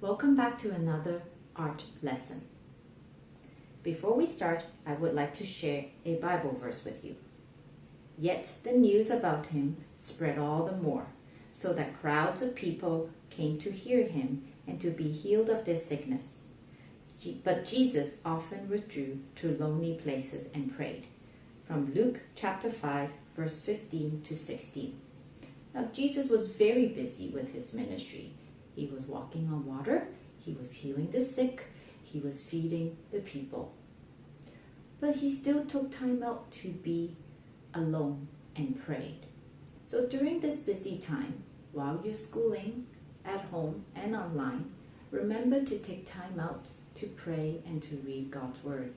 Welcome back to another art lesson. Before we start, I would like to share a Bible verse with you. Yet the news about him spread all the more, so that crowds of people came to hear him and to be healed of their sickness. But Jesus often withdrew to lonely places and prayed. From Luke chapter 5, verse 15 to 16. Now, Jesus was very busy with his ministry. He was walking on water, he was healing the sick, he was feeding the people. But he still took time out to be alone and prayed. So during this busy time, while you're schooling, at home and online, remember to take time out to pray and to read God's Word.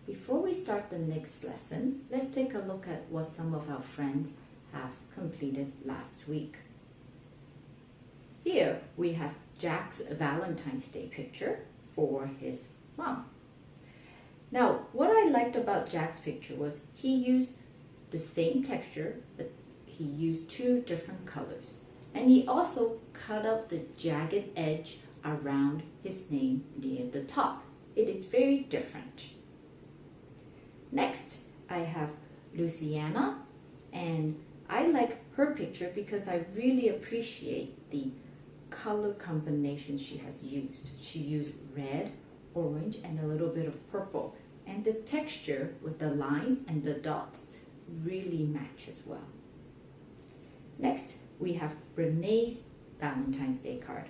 Before we start the next lesson, let's take a look at what some of our friends have completed last week. Here we have Jack's Valentine's Day picture for his mom. Now, what I liked about Jack's picture was he used the same texture, but he used two different colors. And he also cut out the jagged edge around his name near the top. It is very different. Next, I have Luciana, and I like her picture because I really appreciate the color combination she has used. She used red, orange, and a little bit of purple. And the texture with the lines and the dots really matches well. Next, we have Renee's Valentine's Day card.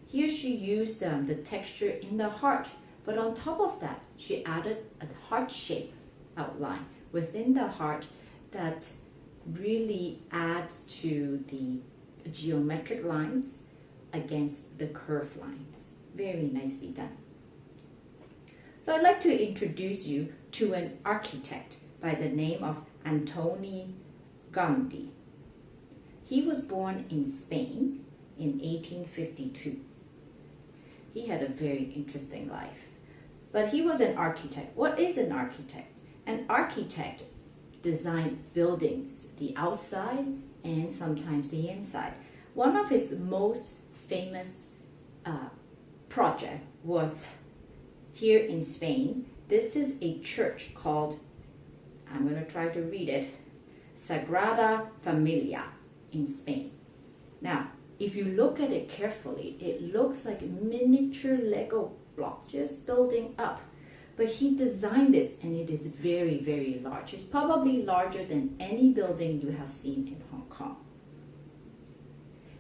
Here she used the texture in the heart, but on top of that, she added a heart shape outline within the heart that really adds to the geometric lines against the curved lines. Very nicely done. So I'd like to introduce you to an architect by the name of Antoni Gaudi. He was born in Spain in 1852. He had a very interesting life. But he was an architect. What is an architect? An architect designed buildings, the outside and sometimes the inside. One of his most famous project was here in Spain. This is a church called, I'm going to try to read it, Sagrada Familia in Spain. Now, if you look at it carefully, it looks like miniature Lego blocks just building up. But he designed this, and it is very, very large. It's probably larger than any building you have seen in Hong Kong.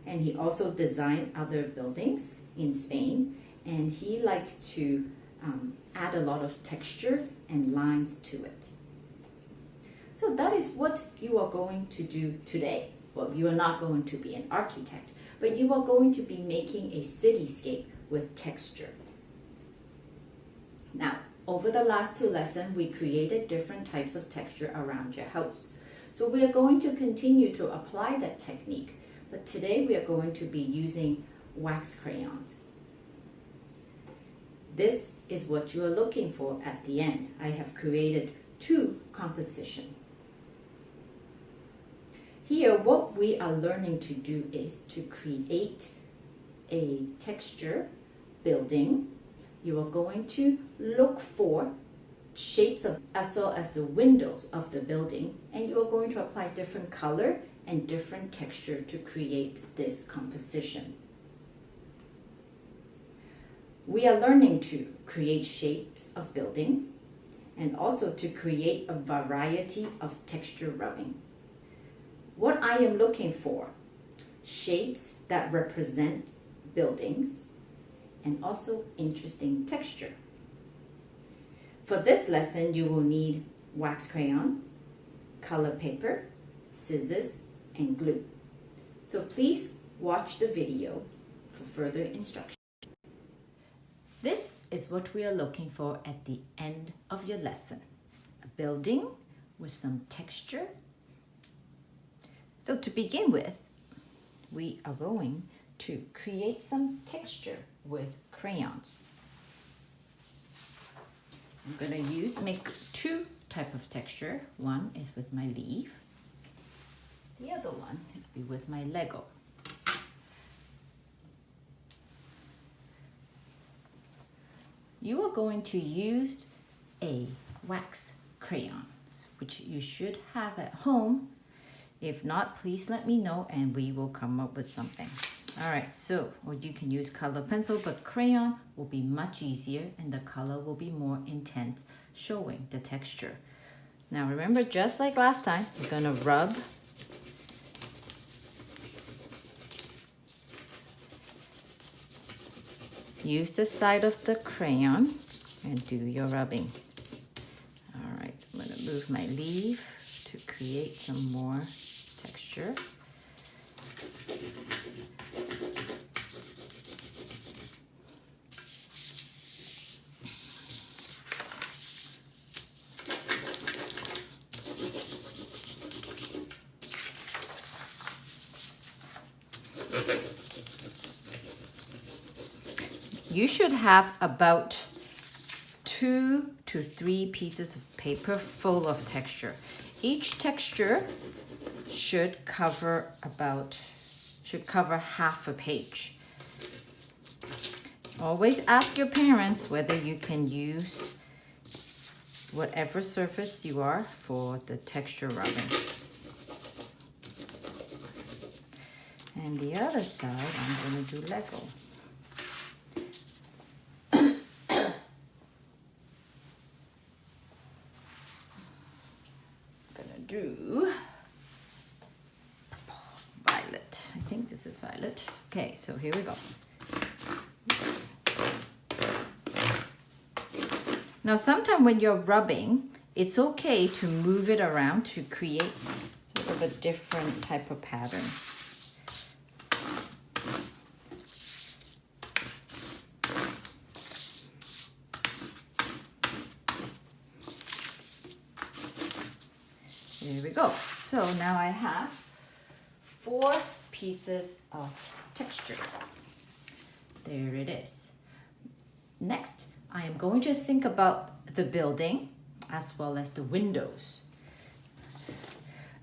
And he also designed other buildings in Spain, and he likes to add a lot of texture and lines to it. So that is what you are going to do today. Well, you are not going to be an architect, but you are going to be making a cityscape with texture. Now, over the last two lessons, we created different types of texture around your house. So we are going to continue to apply that technique, but today we are going to be using wax crayons. This is what you are looking for at the end. I have created two compositions. Here, what we are learning to do is to create a texture building. You are going to look for shapes of as well as the windows of the building, and you are going to apply different color and different texture to create this composition. We are learning to create shapes of buildings and also to create a variety of texture rubbing. What I am looking for, shapes that represent buildings and also interesting texture. For this lesson, you will need wax crayon, color paper, scissors, and glue. So please watch the video for further instructions. This is what we are looking for at the end of your lesson. A building with some texture. So to begin with, we are going to create some texture with crayons. I'm going to make two types of texture. One is with my leaf. The other one will be with my Lego. you are going to use a wax crayon, which you should have at home. If not, please let me know and we will come up with something. All right, so, or you can use color pencil, but crayon will be much easier and the color will be more intense, showing the texture. Now remember, just like last time, you're gonna rub. Use the side of the crayon and do your rubbing. All right, so I'm gonna move my leaf to create some more texture. You should have about 2 to 3 pieces of paper full of texture. Each texture should cover half a page. Always ask your parents whether you can use whatever surface you are for the texture rubbing. And the other side, I'm going to do Lego. Do violet. I think this is violet. Okay, so here we go. Now, sometime when you're rubbing, it's okay to move it around to create sort of a different type of pattern. There we go. So now I have 4 pieces of texture. There it is. Next, I am going to think about the building as well as the windows.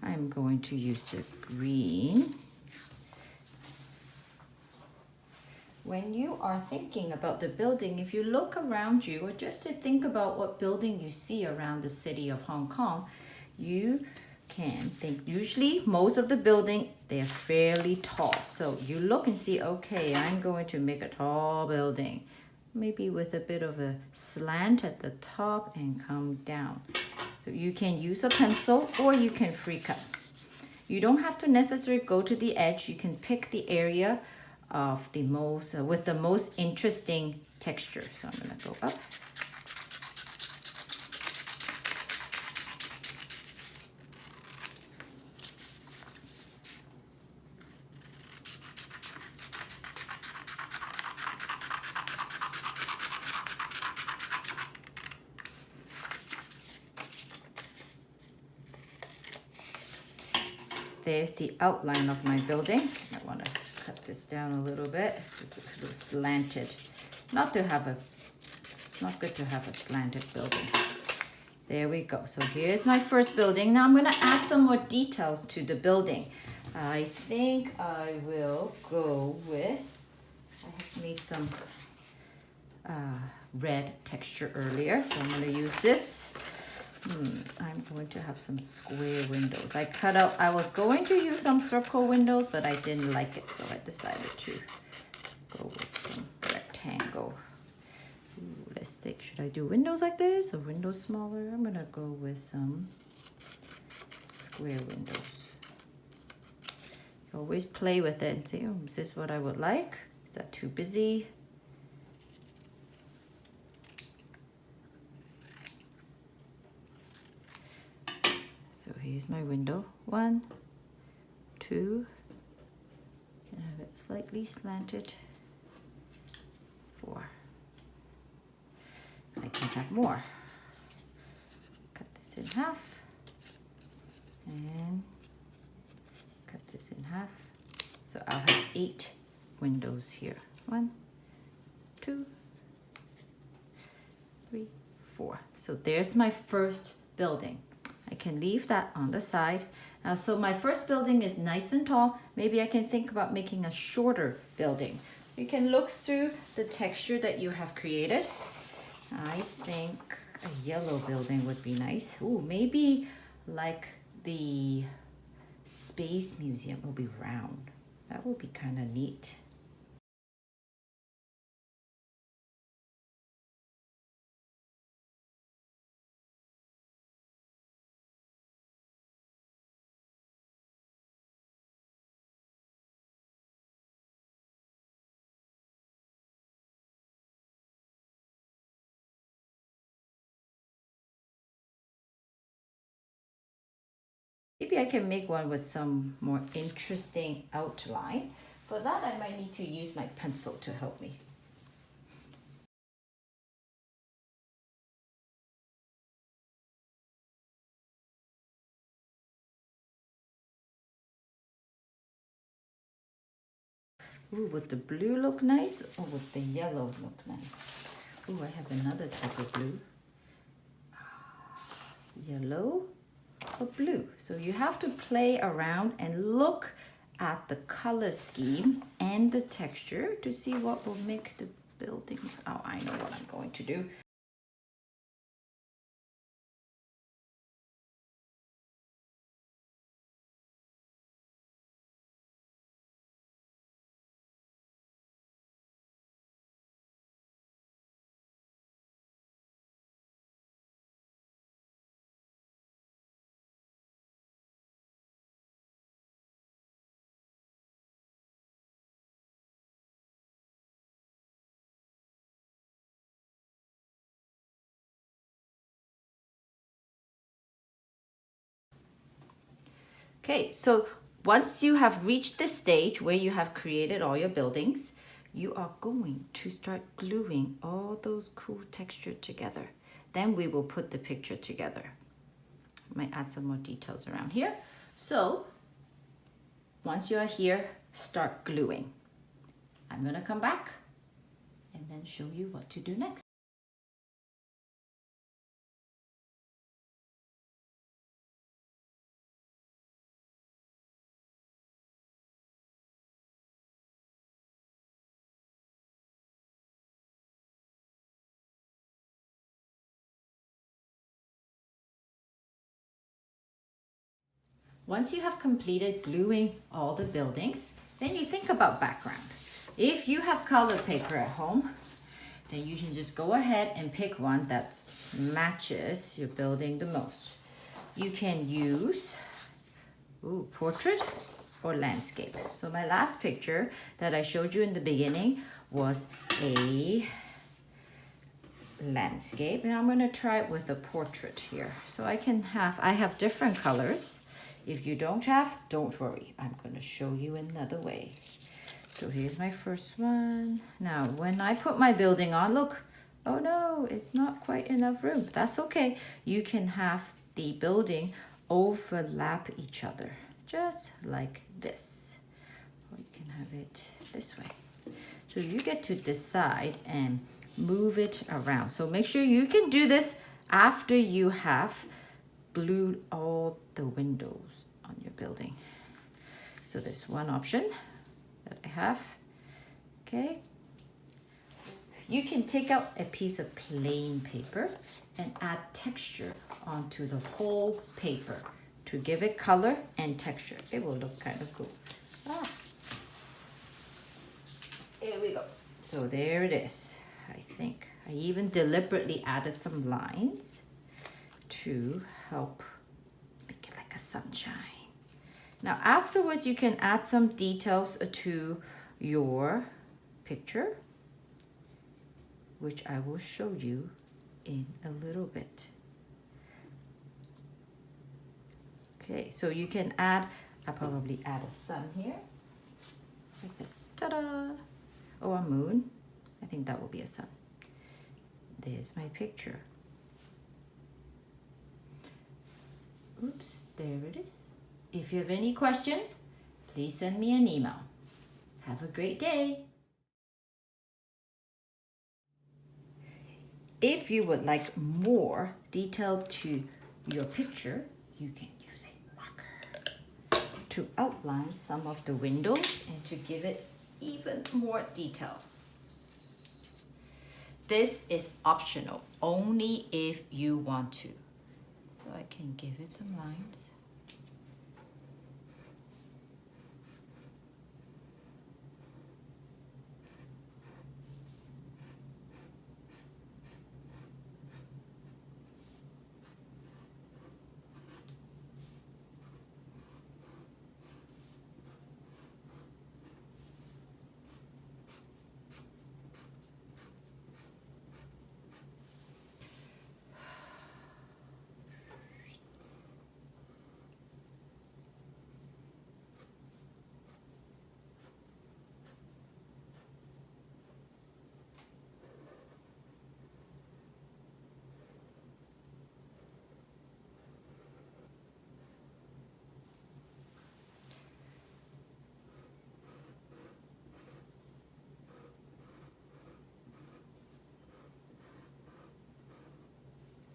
I'm going to use the green. When you are thinking about the building, if you look around you, or just to think about what building you see around the city of Hong Kong, you can think, usually most of the building, they're fairly tall. So you look and see, okay, I'm going to make a tall building, maybe with a bit of a slant at the top and come down. So you can use a pencil or you can free cut. You don't have to necessarily go to the edge. You can pick the area of the most, with the most interesting texture. So I'm gonna go up. There's the outline of my building. I want to cut this down a little bit. This is a little slanted. Not good to have a slanted building. There we go. So here's my first building. Now I'm going to add some more details to the building. I think I will go with, I have made some red texture earlier, so I'm going to use this. I'm going to have some square windows. I was going to use some circle windows, but I didn't like it, so I decided to go with some rectangle. Ooh, let's think, should I do windows like this or windows smaller? I'm gonna go with some square windows. You always play with it and say, oh, is this what I would like? Is that too busy? So here's my window. 1, 2, can have it slightly slanted. 4. I can have more. Cut this in half and cut this in half. So I'll have 8 windows here. 1, 2, 3, 4. So there's my first building. I can leave that on the side. Now, so my first building is nice and tall. Maybe I can think about making a shorter building. You can look through the texture that you have created I think a yellow building would be nice. Ooh, maybe like the Space Museum will be round. That would be kind of neat. Maybe I can make one with some more interesting outline. For that, I might need to use my pencil to help me. Ooh, would the blue look nice or would the yellow look nice? Ooh, I have another type of blue. Yellow or blue. So you have to play around and look at the color scheme and the texture to see what will make the buildings. Oh, I know what I'm going to do. Okay, so once you have reached this stage where you have created all your buildings, you are going to start gluing all those cool texture together. Then we will put the picture together. Might add some more details around here. So once you are here, start gluing. I'm gonna come back and then show you what to do next. Once you have completed gluing all the buildings, then you think about background. If you have color paper at home, then you can just go ahead and pick one that matches your building the most. You can use portrait or landscape. So my last picture that I showed you in the beginning was a landscape, and I'm going to try it with a portrait here. So I have different colors. If you don't have, don't worry. I'm going to show you another way. So here's my first one. Now, when I put my building on, look, oh no, it's not quite enough room. That's okay. You can have the building overlap each other, just like this. Or you can have it this way. So you get to decide and move it around. So make sure you can do this after you have glued all the windows on your building. So there's one option that I have. Okay. You can take out a piece of plain paper and add texture onto the whole paper to give it color and texture. It will look kind of cool. Here we go. So there it is. I think I even deliberately added some lines to help make it like a sunshine. Now afterwards you can add some details to your picture, which I will show you in a little bit. Okay, so you can add, I'll probably add a sun here, like this, ta-da, or a moon. I think that will be a sun. There's my picture. Oops, there it is. If you have any question, please send me an email. Have a great day. If you would like more detail to your picture, you can use a marker to outline some of the windows and to give it even more detail. this is optional, only if you want to. So I can give it some lines.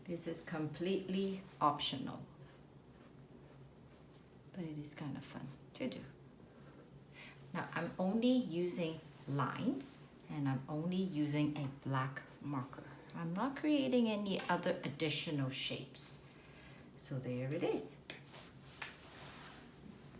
This is completely optional, but it is kind of fun to do. Now I'm only using lines and I'm only using a black marker. I'm not creating any other additional shapes. So there it is.